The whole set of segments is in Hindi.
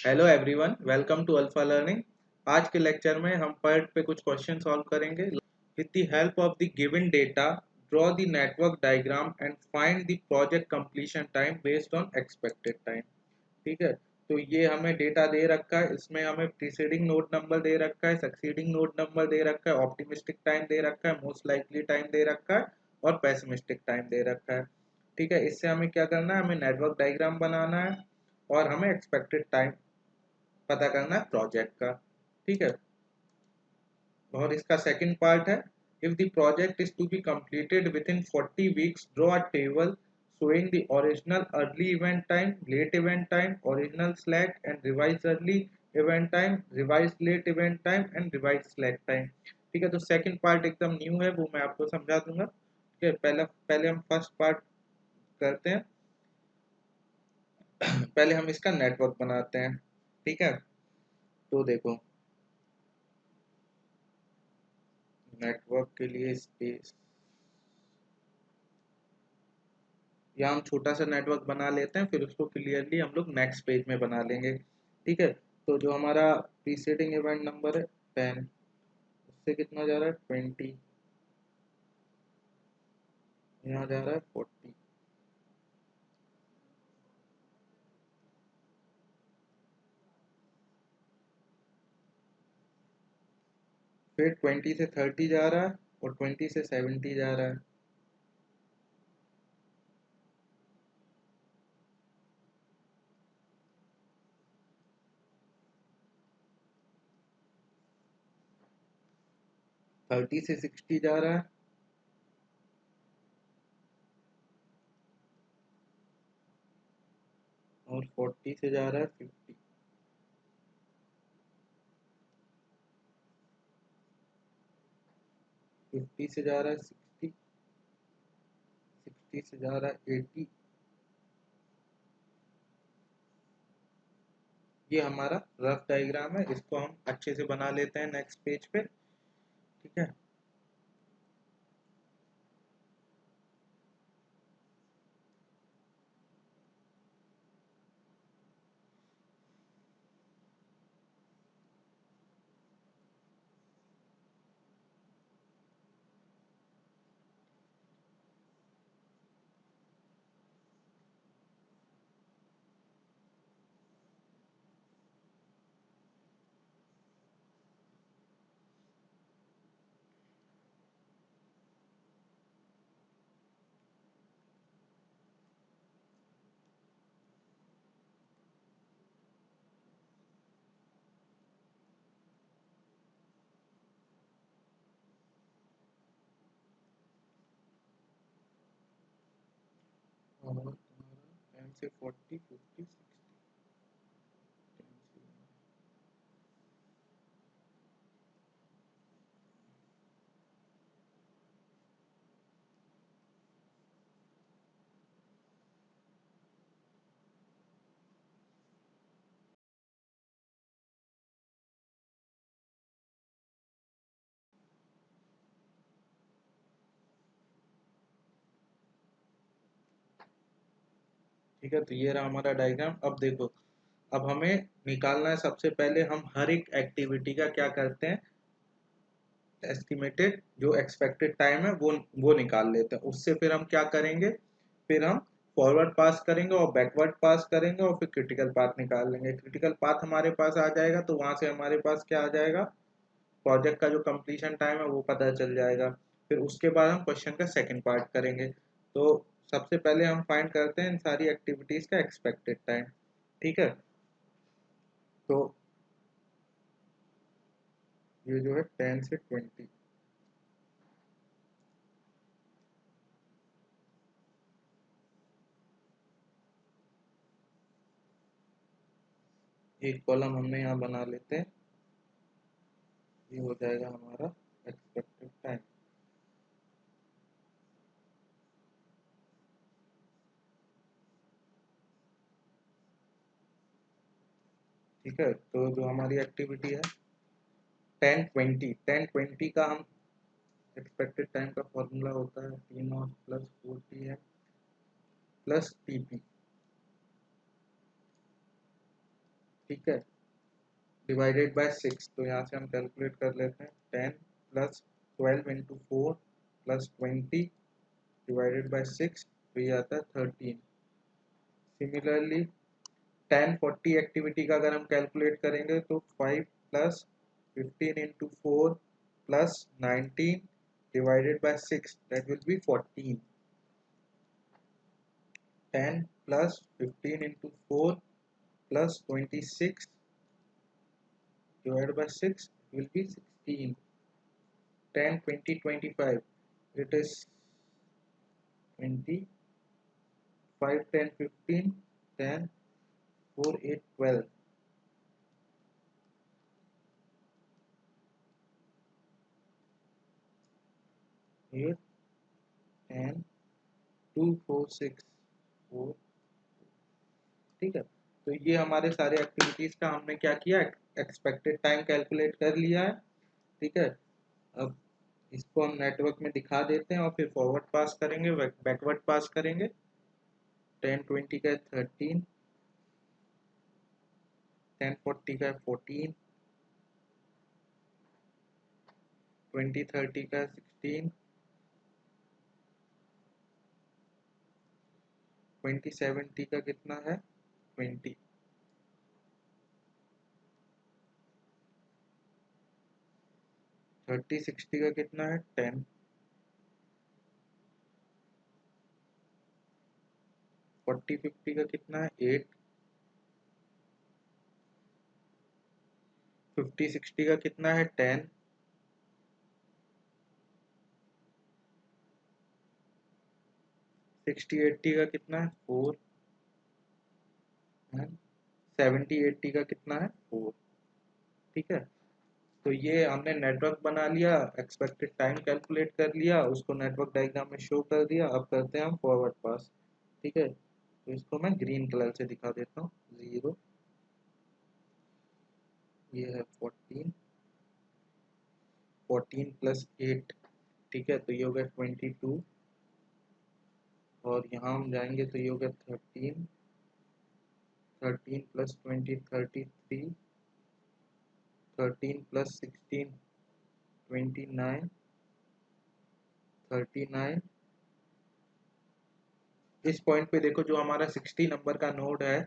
Hello everyone, welcome to Alpha Learning. आज के लेक्चर में हम पार्ट पे कुछ क्वेश्चन सॉल्व करेंगे। With the help of the given data, draw the network diagram and find the project completion time based on expected time. ठीक है, तो ये हमें डेटा दे रखा है। इसमें हमें प्रीसीडिंग नोड नंबर दे रखा है, सक्सीडिंग नोड नंबर दे रखा है, ऑप्टिमिस्टिक टाइम दे रखा है, मोस्ट लाइकली टाइम दे रखा है और पेसिमिस्टिक टाइम दे रखा है। ठीक है, इससे हमें क्या करना है, हमें नेटवर्क डायग्राम बनाना है और हमें एक्सपेक्टेड टाइम पता करना है प्रोजेक्ट का। ठीक है, और इसका सेकंड पार्ट है, if the project is to be completed within 40 weeks, draw a table showing the original early event time, late event time, original slack and revised early event time, revised late event time and revised slack time। ठीक है, तो सेकंड पार्ट एकदम न्यू है, वो मैं आपको समझा दूंगा। ठीक है, पहले पहले हम फर्स्ट पार्ट करते हैं। पहले हम इसका नेटवर्क बनाते हैं। ठीक है, तो देखो, नेटवर्क के लिए स्पेस, या हम छोटा सा नेटवर्क बना लेते हैं, फिर उसको क्लियरली हम लोग नेक्स्ट पेज में बना लेंगे। ठीक है, तो जो हमारा प्रीसीडिंग इवेंट नंबर है 10, उससे कितना जा रहा है 20, यहाँ जा रहा है 40, फिर 20 से 30 जा रहा है और 20 से 70 जा रहा है। 30 से 60 जा रहा है और 40 से जा रहा है 50। 50 से जा रहा है 60, 60 से जा रहा है 80। ये हमारा रफ डायग्राम है, इसको हम अच्छे से बना लेते हैं नेक्स्ट पेज पे। ठीक है, और तुम्हारा 10 से 40, 50, 60। ठीक है, तो ये रहा हमारा डायग्राम। अब देखो, अब हमें निकालना है, सबसे पहले हम हर एक एक्टिविटी का क्या करते हैं, एस्टिमेटेड जो एक्सपेक्टेड टाइम है वो निकाल लेते हैं। उससे फिर हम क्या करेंगे, फिर हम फॉरवर्ड पास करेंगे और बैकवर्ड पास करेंगे और फिर क्रिटिकल पाथ निकाल लेंगे। क्रिटिकल पाथ हमारे पास आ जाएगा तो वहां से हमारे पास क्या आ जाएगा, प्रोजेक्ट का जो कंप्लीशन टाइम है वो पता चल जाएगा। फिर उसके बाद हम क्वेश्चन का सेकंड पार्ट करेंगे। तो सबसे पहले हम फाइंड करते हैं इन सारी एक्टिविटीज का एक्सपेक्टेड टाइम। ठीक है, तो ये जो है 10 से 20, एक कॉलम हमने यहाँ बना लेते हैं। ये हो जाएगा हमारा एक्सपेक्टेड टाइम। ठीक है, तो जो हमारी एक्टिविटी है 10 20 का हम एक्सपेक्टेड टाइम का फॉर्मूला होता है T0 plus 4T plus TP। ठीक है, डिवाइडेड बाय 6, तो यहाँ से हम कैलकुलेट कर लेते हैं 10 plus 12 into 4 plus 20 divided by 6, तो ये आता है 13। सिमिलरली 10-40 एक्टिविटी का अगर हम कैलकुलेट करेंगे तो 5 plus 15 into 4 plus 19 divided by 6, that will be 14. 10 plus 15 into 4 plus 26 divided by 6 will be 16. 10, 20, 25. It is 20, 5, 10, 15, 10, 4, 8, 12. Here 10, 2, 4, 6, 4. ठीक है, तो ये हमारे सारे एक्टिविटीज का हमने क्या किया, एक्सपेक्टेड टाइम कैलकुलेट कर लिया है। ठीक है, अब इसको हम नेटवर्क में दिखा देते हैं और फिर फॉरवर्ड पास करेंगे, बैकवर्ड पास करेंगे। 10-20 का 13, 10-40 का 14, 20-30 का 16, 20-70 का कितना है 20, 30-60 का कितना है 10, 40-50 का कितना है 8, 50-60 का कितना है 10, 60-80 का कितना है 4, 70-80 का कितना है 4। ठीक है, तो ये हमने नेटवर्क बना लिया, एक्सपेक्टेड टाइम कैलकुलेट कर लिया, उसको नेटवर्क डायग्राम में शो कर दिया। अब करते हैं हम फॉरवर्ड पास। ठीक है, तो इसको मैं ग्रीन कलर से दिखा देता हूँ। 0, ये है 14, 14 प्लस 8, ठीक है, तो ये हो गया 22, और यहाँ हम जाएंगे तो ये हो गया 13, 13 प्लस 20 33, 13 प्लस 16 29, 39। इस पॉइंट पे देखो जो हमारा 60 नंबर का नोड है,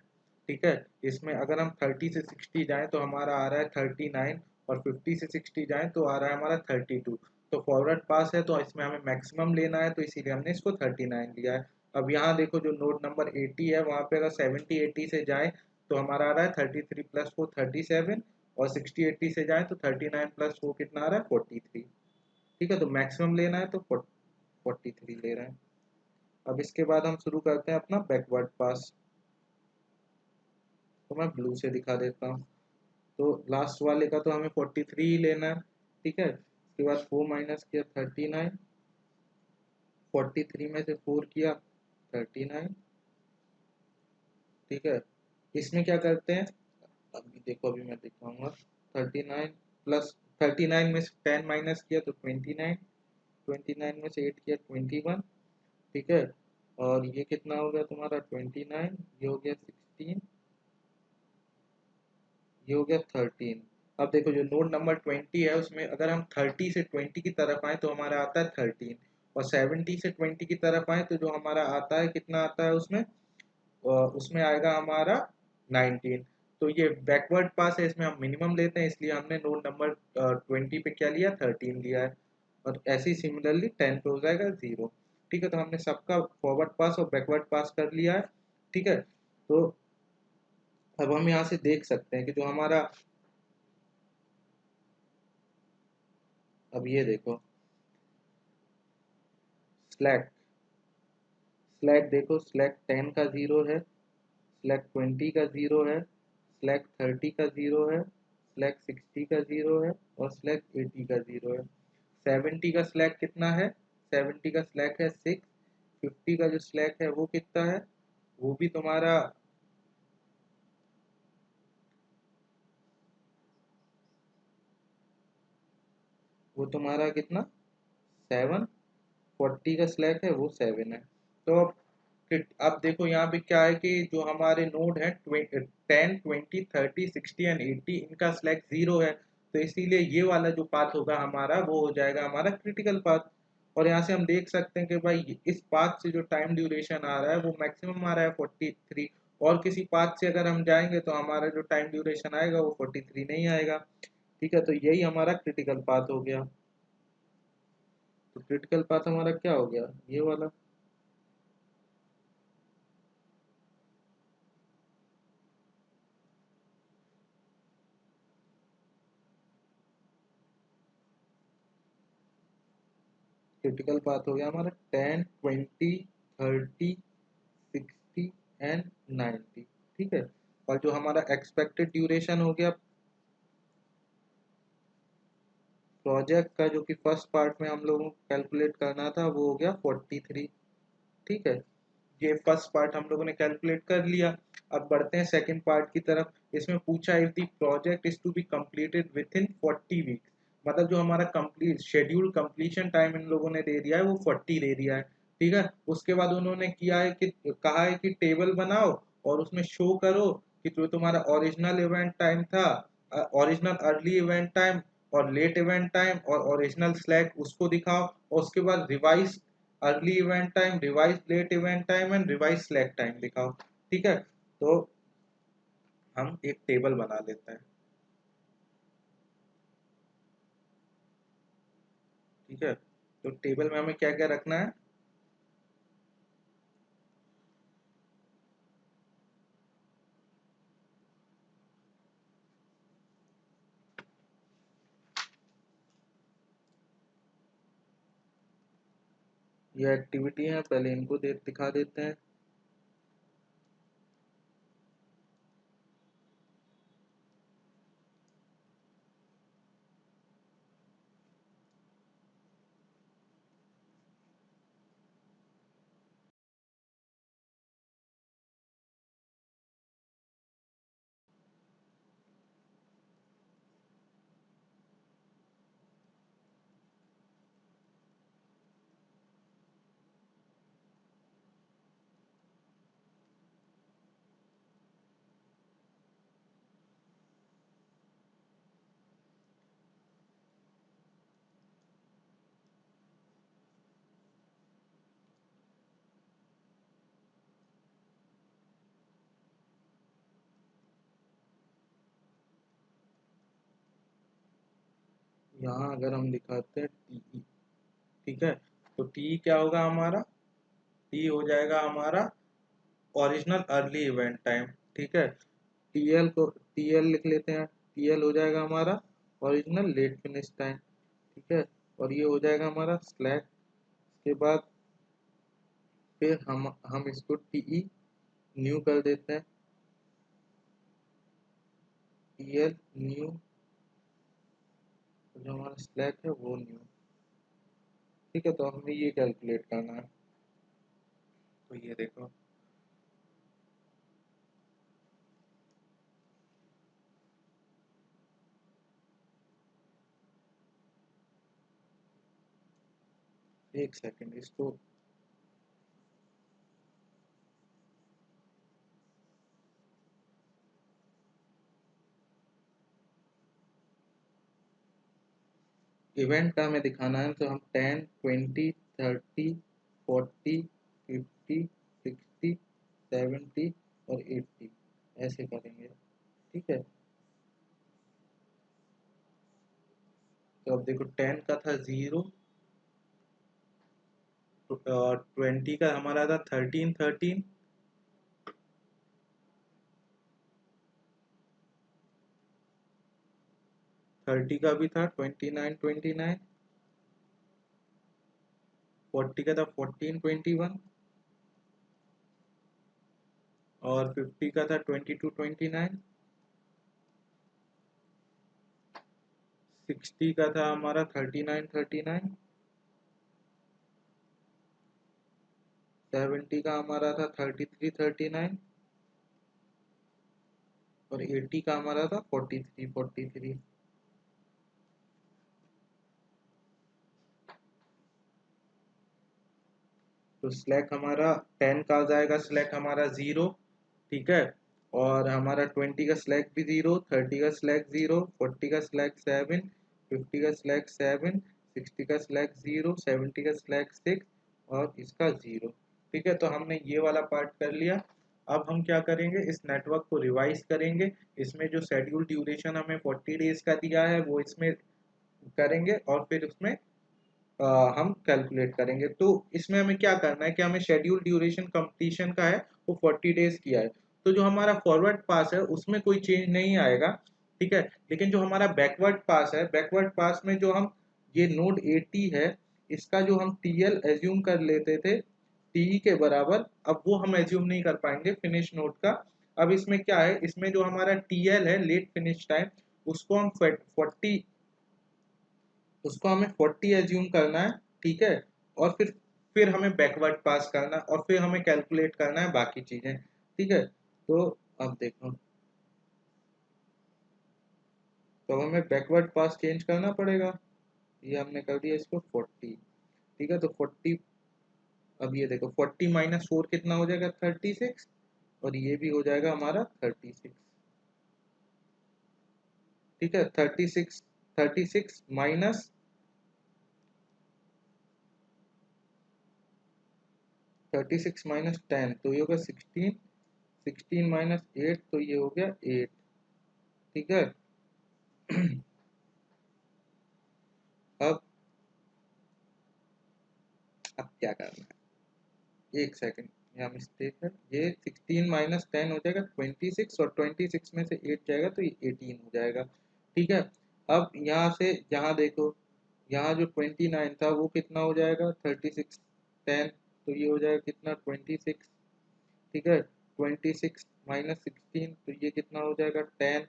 ठीक है, इसमें अगर हम 30 से 60 जाएं तो हमारा आ रहा है 39, और 50 से 60 जाएं तो आ रहा है हमारा 32। तो फॉरवर्ड पास है तो इसमें हमें मैक्सिमम लेना है, तो इसीलिए हमने इसको 39 लिया है। अब यहाँ देखो जो नोड नंबर 80 है वहाँ पे अगर 70-80 से जाए तो हमारा आ रहा है 33 प्लस 4 37, और 60-80 से जाए तो 39 प्लस 4 कितना आ रहा है 43। ठीक है, तो मैक्सिमम लेना है तो 43 ले रहे हैं। अब इसके बाद हम शुरू करते हैं अपना बैकवर्ड पास, तो मैं ब्लू से दिखा देता हूँ। तो लास्ट वाले का तो हमें 43 ही लेना है। ठीक है, उसके बाद 4 माइनस किया 39, 43 में से 4 किया 39। ठीक है, इसमें क्या करते हैं, अभी देखो अभी मैं दिखाऊंगा। 39 प्लस 39 में से 10 माइनस किया तो 29, 29 में से 8 किया 21। ठीक है, और ये कितना हो गया तुम्हारा 29, ये हो गया 16, ये हो गया 13। अब देखो जो नोड नंबर 20 है उसमें अगर हम 30 से 20 की तरफ आए तो हमारा आता है 13, और 70 से 20 की तरफ आए तो जो हमारा आता है कितना आता है उसमें, उसमें आएगा हमारा 19। तो ये बैकवर्ड पास है, इसमें हम मिनिमम लेते हैं, इसलिए हमने नोड नंबर 20 पे क्या लिया 13 लिया है, और ऐसे ही सिमिलरली 10 पे हो जाएगा 0। ठीक है, तो हमने सबका फॉरवर्ड पास और बैकवर्ड पास कर लिया है। ठीक है, तो अब हम यहाँ से देख सकते हैं कि जो हमारा, अब ये देखो स्लैक, स्लैक देखो, स्लैक 10 का 0 है, स्लैक 20 का 0 है, स्लैक 30 का 0 है, स्लैक 60 का 0 है, और स्लैक 80 का 0 है। 70 का स्लैक कितना है, 70 का स्लैक है 6। 50 का जो स्लैक है वो कितना है, वो भी तुम्हारा, वो तुम्हारा कितना 7। 40 का स्लैक है वो 7 है। तो अब अब देखो यहाँ पे क्या है कि जो हमारे नोड है 10, 20, 30, 60 एंड 80, इनका स्लैक 0 है, तो इसीलिए ये वाला जो पाथ होगा हमारा वो हो जाएगा हमारा क्रिटिकल पाथ। और यहाँ से हम देख सकते हैं कि भाई इस पाथ से जो टाइम ड्यूरेशन आ रहा है वो मैक्सिमम आ रहा है 43, और किसी पाथ से अगर हम जाएंगे तो हमारा जो टाइम ड्यूरेशन आएगा वो 43 नहीं आएगा। ठीक है, तो यही हमारा क्रिटिकल पाथ हो गया। तो क्रिटिकल पाथ हमारा क्या हो गया, ये वाला। क्रिटिकल पाथ हो गया हमारा 10, 20, 30, 60 एंड 90। ठीक है, और जो हमारा एक्सपेक्टेड ड्यूरेशन हो गया प्रोजेक्ट का, जो कि फर्स्ट पार्ट में हम लोगों को कैलकुलेट करना था, वो हो गया 43। ठीक है, ये फर्स्ट पार्ट हम लोगों ने कैलकुलेट कर लिया। अब बढ़ते हैं सेकंड पार्ट की तरफ। इसमें पूछा if the project is to be completed within 40 weeks, मतलब जो हमारा कंप्लीट शेड्यूल कंप्लीशन टाइम इन लोगों ने दे दिया है वो 40 दे दिया है। ठीक है, उसके बाद उन्होंने किया है कि कहा है कि टेबल बनाओ और उसमें शो करो कि जो तुम्हारा ओरिजिनल इवेंट टाइम था, ओरिजिनल अर्ली इवेंट टाइम और लेट इवेंट टाइम और ओरिजिनल स्लैक उसको दिखाओ, और उसके बाद revise early event time, revise late event time and revise slack time दिखाओ। ठीक है, तो हम एक टेबल बना लेते हैं। ठीक है, तो टेबल में हमें क्या क्या रखना है। ये एक्टिविटी है, पहले इनको दिखा देते हैं। यहाँ अगर हम दिखाते हैं टी, ठीक है, तो टी क्या होगा हमारा, टी हो जाएगा हमारा ओरिजिनल अर्ली इवेंट टाइम। ठीक है, टीएल को टीएल लिख लेते हैं, टीएल हो जाएगा हमारा ओरिजिनल लेट फिनिश टाइम। ठीक है, और ये हो जाएगा हमारा स्लैक। के बाद फिर हम इसको टीई न्यू कर देते हैं, टीएल न्यू, जो हमारा स्लैक है वो न्यू। ठीक है, तो हमें ये कैलकुलेट करना है। तो ये देखो, एक सेकंड इसको, इवेंट का हमें दिखाना है, तो हम 10, 20, 30, 40, 50, 60, 70 और 80 ऐसे करेंगे। ठीक है, तो अब देखो 10 का था 0, और 20 का हमारा था 13, 13, 30 का भी था 29, 29, 40 का था 14, 21, और 50 का था 22, 29, 60 का था हमारा 39, 39, 70 का हमारा था 33, 39, और 80 का हमारा था 43, 43। तो स्लैक हमारा 10 का आ जाएगा, स्लैक हमारा 0, ठीक है। और हमारा 20 का स्लैक भी 0, 30 का स्लैक 0, 40 का स्लैक 7, 50 का स्लैक 7, 60 का स्लैक 0, 70 का स्लैक 6 और इसका 0। ठीक है, तो हमने ये वाला पार्ट कर लिया। अब हम क्या करेंगे, इस नेटवर्क को रिवाइज करेंगे। इसमें जो शेड्यूल ड्यूरेशन हमें 40 डेज का दिया है वो इसमें करेंगे और फिर उसमें हम कैलकुलेट करेंगे। तो इसमें हमें क्या करना है कि हमें शेड्यूल ड्यूरेशन कंप्लीशन का है वो 40 डेज किया है, तो जो हमारा फॉरवर्ड पास है उसमें कोई चेंज नहीं आएगा, ठीक है। लेकिन जो हमारा बैकवर्ड पास है, बैकवर्ड पास में जो हम ये नोड 80 है इसका जो हम टीएल एज्यूम कर लेते थे टीई के बराबर, अब वो हम एज्यूम नहीं कर पाएंगे फिनिश नोड का। अब इसमें क्या है, इसमें जो हमारा टीएल है लेट फिनिश टाइम उसको हम 40, उसको हमें 40 एज्यूम करना है, ठीक है। और फिर हमें बैकवर्ड पास करना है और फिर हमें कैलकुलेट करना है बाकी चीजें, ठीक है। तो अब देखो, तो हमें बैकवर्ड पास चेंज करना पड़ेगा। ये हमने कर दिया इसको 40, ठीक है। तो 40, अब ये देखो 40 माइनस 4 कितना हो जाएगा, 36, और ये भी हो जाएगा हमारा 36, ठीक है। 36, 36 माइनस 36 माइनस 10 तो ये होगा 16, 16 माइनस 8 तो ये हो गया 8, ठीक है। अब अब क्या करना है, एक सेकंड, यहाँ मिस्टेक है। ये 16 माइनस 10 हो जाएगा 26, और 26 में से 8 जाएगा तो ये 18 हो जाएगा, ठीक है। अब यहाँ से यहाँ देखो, यहाँ जो 29 था वो कितना हो जाएगा, 36 10, तो ये हो जाएगा कितना 26, ठीक है। 26 माइनस 16 तो ये कितना हो जाएगा 10,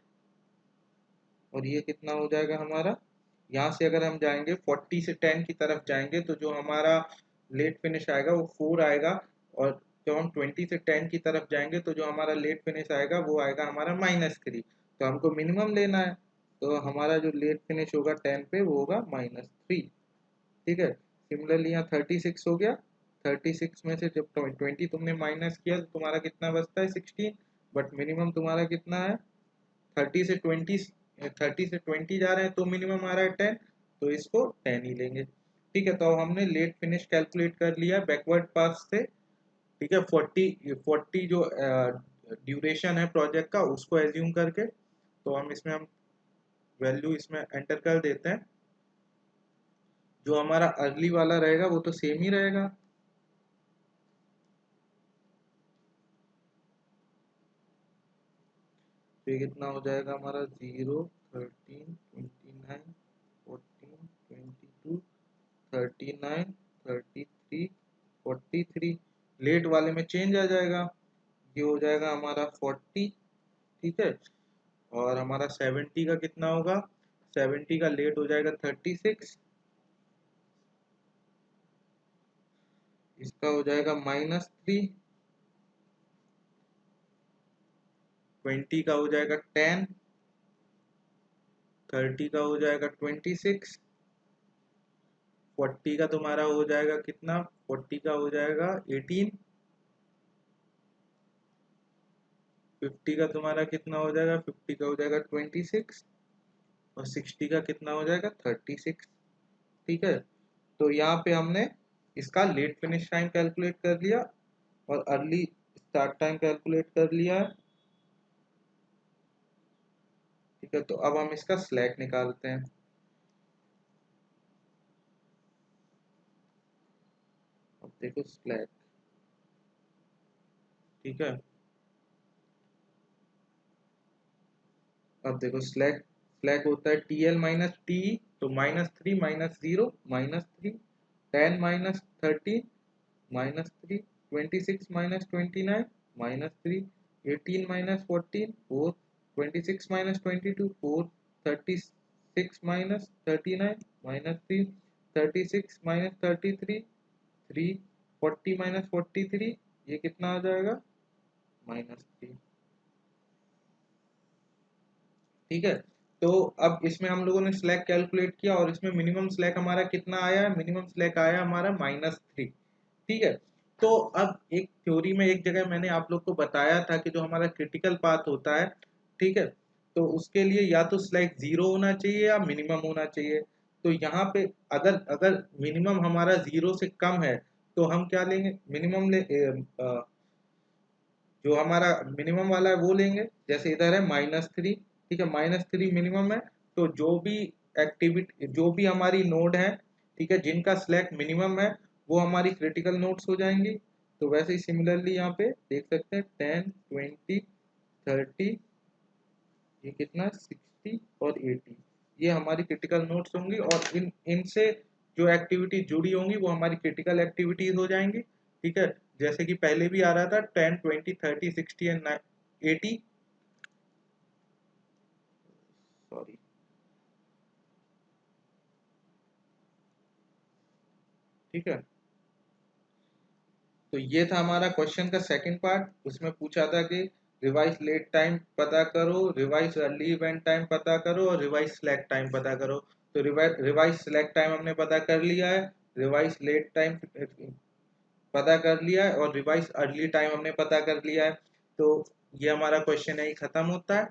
और ये कितना हो जाएगा हमारा, यहाँ से अगर हम जाएंगे 40 से 10 की तरफ जाएंगे तो जो हमारा लेट फिनिश आएगा वो 4 आएगा। और जब हम 20 से 10 की तरफ जाएंगे तो जो हमारा लेट फिनिश आएगा वो आएगा हमारा -3। तो हमको मिनिमम लेना है, तो हमारा जो लेट फिनिश होगा 10 पे वो होगा -3, ठीक है। सिमिलरली यहाँ 36 हो गया, 36 में से जब 20 तुमने माइनस किया तो तुम्हारा कितना बचता है 16, बट मिनिमम तुम्हारा कितना है 30 से 20, 30 से 20 जा रहे हैं तो मिनिमम आ रहा है 10, तो इसको 10 ही लेंगे, ठीक है। तो अब हमने लेट फिनिश कैलकुलेट कर लिया बैकवर्ड पास से, ठीक है। 40 जो ड्यूरेशन है प्रोजेक्ट का उसको एज्यूम करके, तो हम वैल्यू इसमें एंटर कर देते हैं। जो हमारा अर्ली वाला रहेगा वो तो सेम ही रहेगा, तो ये कितना हो जाएगा हमारा 0, 13, 29, 14, 22, 39, 33, 43, लेट वाले में चेंज आ जाएगा, ये हो जाएगा हमारा 40, ठीक है। और हमारा 70 का कितना होगा, 70 का लेट हो जाएगा 36, इसका हो जाएगा -3, 20 का हो जाएगा 10, 30 का हो जाएगा 26, 40 का तुम्हारा हो जाएगा कितना, 40 का हो जाएगा 18, 50 का तुम्हारा कितना हो जाएगा, 50 का हो जाएगा 26, और 60 का कितना हो जाएगा 36, ठीक है। तो यहाँ पे हमने इसका लेट फिनिश टाइम कैलकुलेट कर लिया और अर्ली स्टार्ट टाइम कैलकुलेट कर लिया है, ठीक है। तो अब हम इसका स्लैक निकालते हैं। अब देखो स्लैक, ठीक है। अब देखो स्लैक, स्लैक होता है टी एल माइनस टी, तो -3 -0 -3, 10 -30 -3, 26 -29 -3, 18 -14 4, 26 -22 4, 36 -39 -3, 36 -33 3, 40 -43, ये कितना आ जाएगा -3, ठीक है। तो अब इसमें हम लोगों ने स्लैक कैलकुलेट किया और इसमें मिनिमम स्लैक हमारा कितना आया है, मिनिमम स्लैक आया हमारा -3, ठीक है। तो अब एक थ्योरी में एक जगह मैंने आप लोग को बताया था कि जो हमारा क्रिटिकल पाथ होता है, ठीक है, तो उसके लिए या तो स्लैक जीरो होना चाहिए या मिनिमम होना चाहिए। तो यहाँ पे अगर अगर मिनिमम हमारा जीरो से कम है तो हम क्या लेंगे, मिनिमम जो हमारा मिनिमम वाला है वो लेंगे। जैसे इधर है -3, ठीक है, -3 मिनिमम है। तो जो भी एक्टिविटी, जो भी हमारी नोड है, ठीक है, जिनका स्लैक मिनिमम है वो हमारी क्रिटिकल नोड्स हो जाएंगी। तो वैसे ही सिमिलरली यहाँ पे देख सकते हैं 10, 20, 30, ये कितना 60 और 80, ये हमारी क्रिटिकल नोड्स होंगी। और इनसे जो एक्टिविटी जुड़ी होंगी वो हमारी क्रिटिकल एक्टिविटीज हो जाएंगी, ठीक है। जैसे कि पहले भी आ रहा था 10, 20, 30, 60 एंड 80, सॉरी, ठीक है। तो ये था हमारा क्वेश्चन का सेकंड पार्ट। उसमें पूछा था कि रिवाइज लेट टाइम पता करो, रिवाइज अर्ली इवेंट टाइम पता करो और रिवाइज स्लैक टाइम पता करो। तो रिवाइज स्लैक टाइम हमने पता कर लिया है, रिवाइज लेट टाइम पता कर लिया है और रिवाइज अर्ली टाइम हमने पता कर लिया है। तो ये हमारा क्वेश्चन है, खत्म होता है।